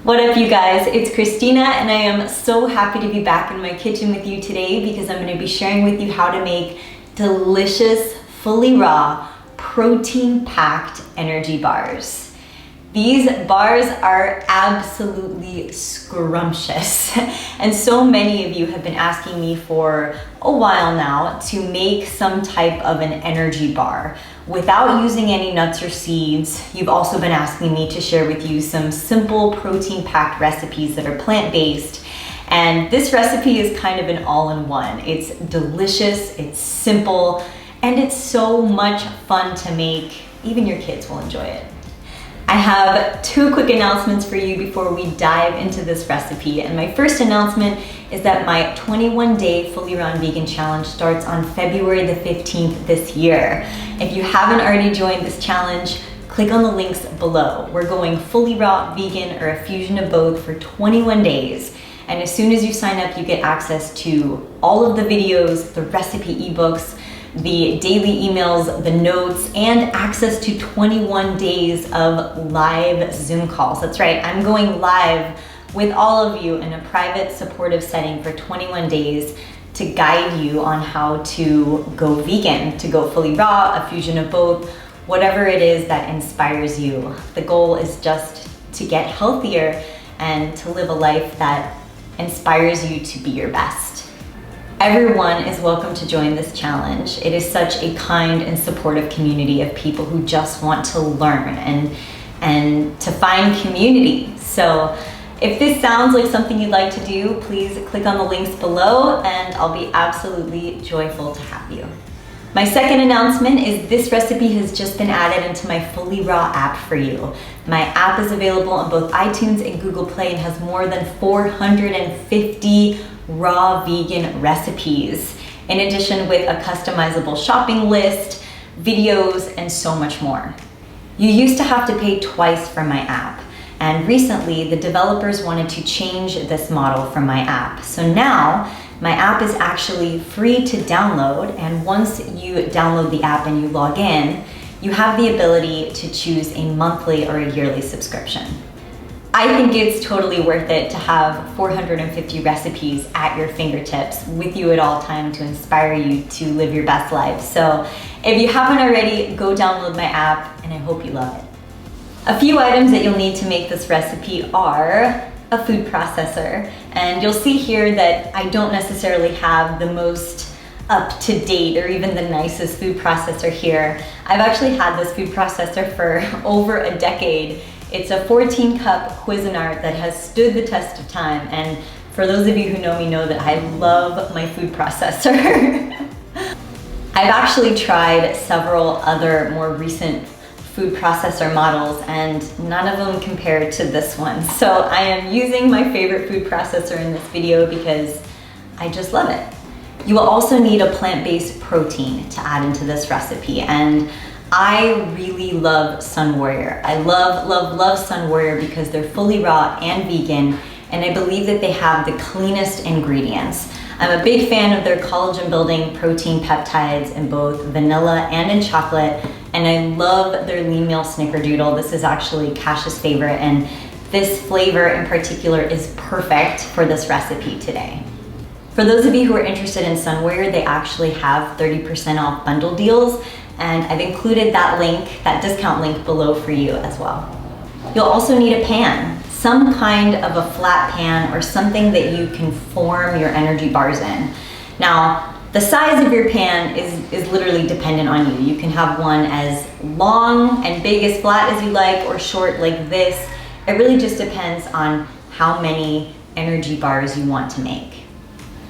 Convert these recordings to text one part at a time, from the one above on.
What up, you guys? It's Christina, and I am so happy to be back in my kitchen with you today because I'm going to be sharing with you how to make delicious, fully raw, protein-packed energy bars. These bars are absolutely scrumptious, and so many of you have been asking me for a while now to make some type of an energy bar without using any nuts or seeds. You've also been asking me to share with you some simple protein-packed recipes that are plant-based, and this recipe is kind of an all-in-one. It's delicious, it's simple, and it's so much fun to make. Even your kids will enjoy it. I have two quick announcements for you before we dive into this recipe. And my first announcement is that my 21-day Fully Raw and Vegan Challenge starts on February the 15th this year. If you haven't already joined this challenge, click on the links below. We're going fully raw, vegan, or a fusion of both for 21 days. And as soon as you sign up, you get access to all of the videos, the recipe ebooks, the daily emails, the notes, and access to 21 days of live Zoom calls. That's right, I'm going live with all of you in a private supportive setting for 21 days to guide you on how to go vegan, to go fully raw, a fusion of both, whatever it is that inspires you. The goal is just to get healthier and to live a life that inspires you to be your best. Everyone is welcome to join this challenge. It is such a kind and supportive community of people who just want to learn and to find community. So if this sounds like something you'd like to do, please click on the links below and I'll be absolutely joyful to have you. My second announcement is this recipe has just been added into my Fully Raw app for you. My app is available on both iTunes and Google Play and has more than 450 raw vegan recipes, in addition with a customizable shopping list, videos, and so much more. You used to have to pay twice for my app, and recently the developers wanted to change this model for my app. So now my app is actually free to download, and once you download the app and you log in, you have the ability to choose a monthly or a yearly subscription. I think it's totally worth it to have 450 recipes at your fingertips with you at all times to inspire you to live your best life. So if you haven't already, go download my app and I hope you love it. A few items that you'll need to make this recipe are a food processor. And you'll see here that I don't necessarily have the most up-to-date or even the nicest food processor here. I've actually had this food processor for over a decade. It's a 14-cup Cuisinart that has stood the test of time, and for those of you who know me know that I love my food processor. I've actually tried several other more recent food processor models, and none of them compare to this one. So I am using my favorite food processor in this video because I just love it. You will also need a plant-based protein to add into this recipe, and I really love Sun Warrior. I love Sun Warrior because they're fully raw and vegan, and I believe that they have the cleanest ingredients. I'm a big fan of their collagen building protein peptides in both vanilla and in chocolate, and I love their lean meal snickerdoodle. This is actually Kash's favorite, and this flavor in particular is perfect for this recipe today. For those of you who are interested in Sun Warrior, they actually have 30% off bundle deals, and I've included that link, that discount link below for you as well. You'll also need a pan, some kind of a flat pan or something that you can form your energy bars in. Now, the size of your pan is literally dependent on you. You can have one as long and big as flat as you like or short like this. It really just depends on how many energy bars you want to make.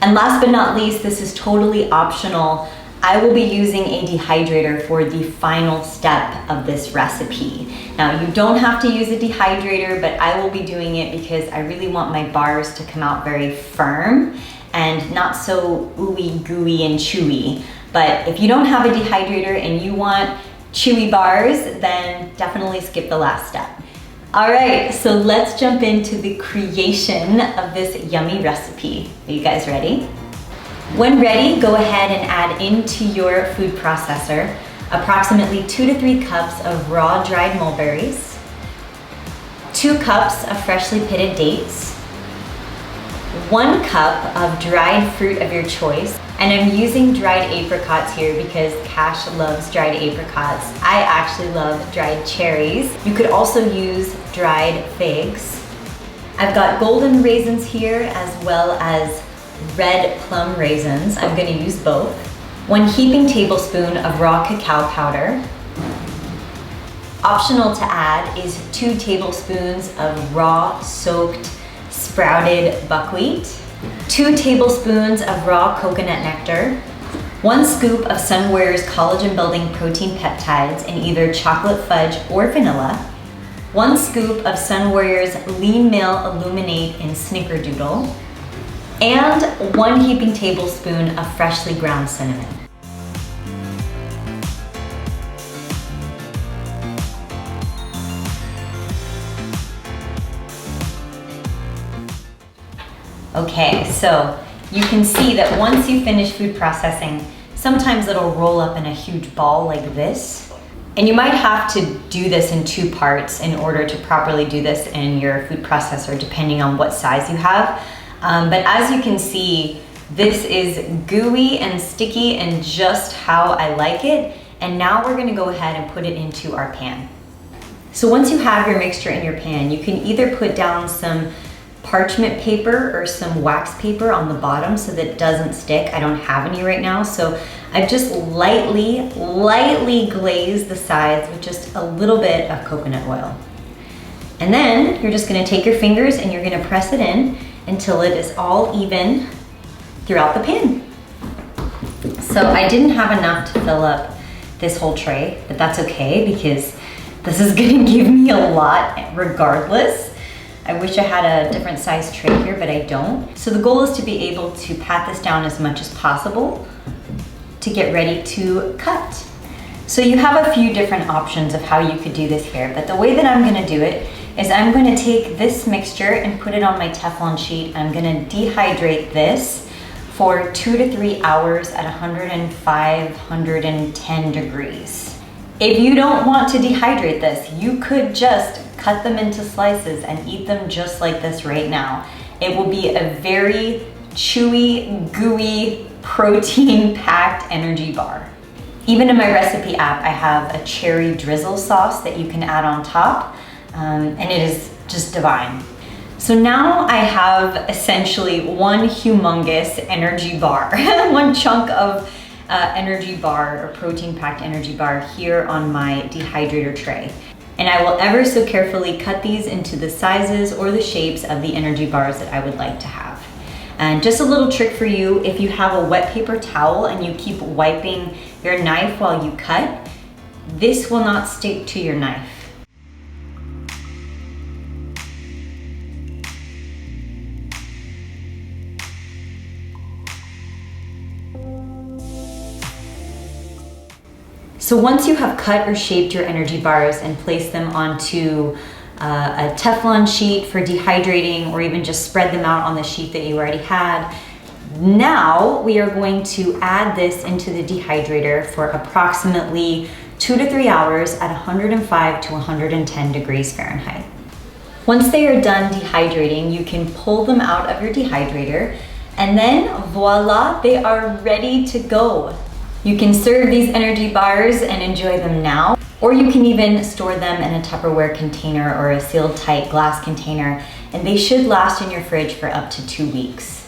And last but not least, this is totally optional. I will be using a dehydrator for the final step of this recipe. Now, you don't have to use a dehydrator, but I will be doing it because I really want my bars to come out very firm and not so ooey gooey and chewy. But if you don't have a dehydrator and you want chewy bars, then definitely skip the last step. All right, so let's jump into the creation of this yummy recipe. Are you guys ready? When ready, go ahead and add into your food processor approximately 2 to 3 cups of raw dried mulberries, 2 cups of freshly pitted dates, 1 cup of dried fruit of your choice. And I'm using dried apricots here because Cash loves dried apricots. I actually love dried cherries. You could also use dried figs. I've got golden raisins here as well as red plum raisins. I'm gonna use both. 1 heaping tablespoon of raw cacao powder. Optional to add is 2 tablespoons of raw soaked sprouted buckwheat, 2 tablespoons of raw coconut nectar, 1 scoop of Sunwarrior's collagen building protein peptides in either chocolate fudge or vanilla, 1 scoop of Sunwarrior's lean meal illuminate in snickerdoodle, and 1 heaping tablespoon of freshly ground cinnamon. Okay, so you can see that once you finish food processing, sometimes it'll roll up in a huge ball like this. And you might have to do this in 2 parts in order to properly do this in your food processor, depending on what size you have. But as you can see, this is gooey and sticky and just how I like it. And now we're gonna go ahead and put it into our pan. So once you have your mixture in your pan, you can either put down some parchment paper or some wax paper on the bottom so that it doesn't stick. I don't have any right now, so I've just lightly glazed the sides with just a little bit of coconut oil. And then you're just gonna take your fingers and you're gonna press it in until it is all even throughout the pan. So I didn't have enough to fill up this whole tray, but that's okay because this is gonna give me a lot regardless. I wish I had a different size tray here, but I don't. So the goal is to be able to pat this down as much as possible to get ready to cut. So you have a few different options of how you could do this here, but the way that I'm gonna do it is I'm gonna take this mixture and put it on my Teflon sheet. I'm gonna dehydrate this for 2 to 3 hours at 105, 110 degrees. If you don't want to dehydrate this, you could just cut them into slices and eat them just like this right now. It will be a very chewy, gooey, protein-packed energy bar. Even in my recipe app, I have a cherry drizzle sauce that you can add on top, and it is just divine. So now I have essentially 1 humongous energy bar, 1 chunk of energy bar or protein-packed energy bar here on my dehydrator tray. And I will ever so carefully cut these into the sizes or the shapes of the energy bars that I would like to have. And just a little trick for you, if you have a wet paper towel and you keep wiping your knife while you cut, this will not stick to your knife. So once you have cut or shaped your energy bars and placed them onto a Teflon sheet for dehydrating, or even just spread them out on the sheet that you already had, now we are going to add this into the dehydrator for approximately 2 to 3 hours at 105 to 110 degrees Fahrenheit. Once they are done dehydrating, you can pull them out of your dehydrator, and then voila, they are ready to go. You can serve these energy bars and enjoy them now, or you can even store them in a Tupperware container or a sealed tight glass container, and they should last in your fridge for up to 2 weeks.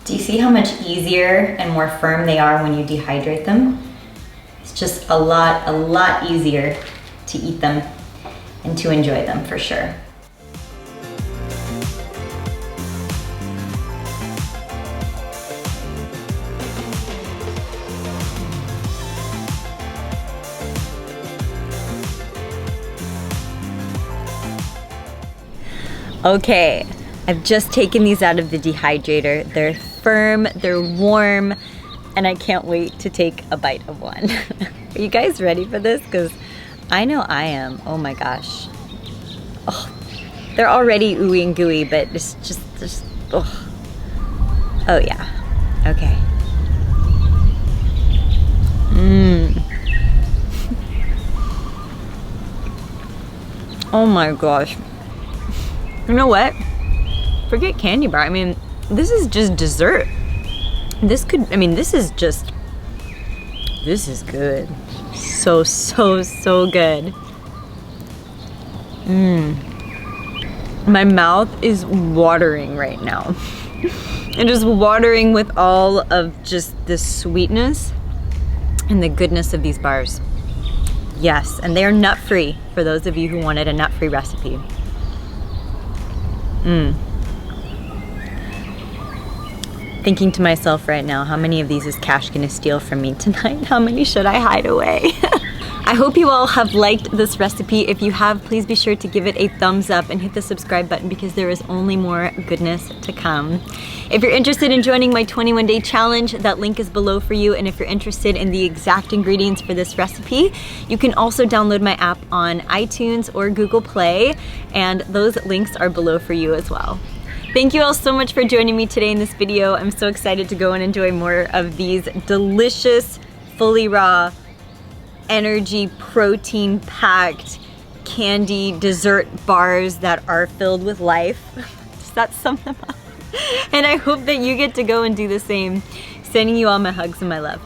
Do you see how much easier and more firm they are when you dehydrate them? It's just a lot easier to eat them and to enjoy them for sure. Okay, I've just taken these out of the dehydrator. They're firm, they're warm, and I can't wait to take a bite of one. Are you guys ready for this? Because I know I am. Oh my gosh. Oh, they're already ooey and gooey, but it's just, oh. Oh yeah, okay. Oh my gosh. You know what? Forget candy bar. I mean, this is just dessert. This is good. So good. My mouth is watering right now. It is watering with all of just the sweetness and the goodness of these bars. Yes, and they are nut-free for those of you who wanted a nut-free recipe. Thinking to myself right now, how many of these is Cash gonna steal from me tonight? How many should I hide away? I hope you all have liked this recipe. If you have, please be sure to give it a thumbs up and hit the subscribe button because there is only more goodness to come. If you're interested in joining my 21-day challenge, that link is below for you. And if you're interested in the exact ingredients for this recipe, you can also download my app on iTunes or Google Play, and those links are below for you as well. Thank you all so much for joining me today in this video. I'm so excited to go and enjoy more of these delicious, fully raw, energy, protein-packed candy dessert bars that are filled with life. Does that sum them up? And I hope that you get to go and do the same. Sending you all my hugs and my love.